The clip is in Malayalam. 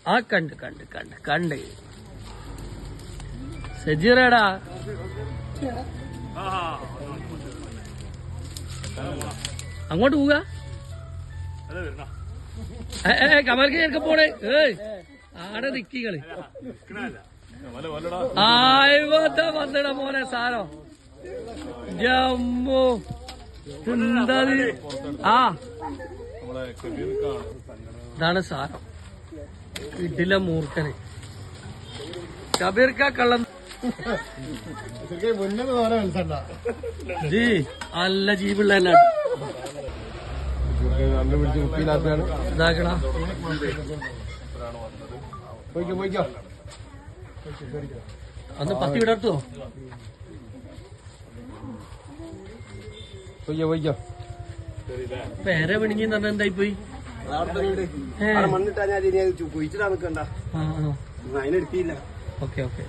ആ കണ്ട് കണ്ട് കണ്ട് കണ്ട് സജീറേടാ അങ്ങോട്ട് പോവുക കമൽക്ക് ചേർക്ക പോണേ ആടെ നിക്കികള് വന്നിട മോനെ സാധനം ജമ്മു എന്താ ആ ഇതാണ് സാധനം ഇഡിലെ മൂർഖന് കബീർക്ക കള്ളം ജി നല്ല ജീവുള്ള ഇതാക്കണ അന്ന് പത്തി വിടർത്തോ പേരെ പിണിങ്ങി പറഞ്ഞ എന്തായി പോയി മണ്ണിട്ടാ ഞാൻ കുഴിച്ചിടാൻ നിൽക്കണ്ട അതിനെടുത്തില്ല. Okay okay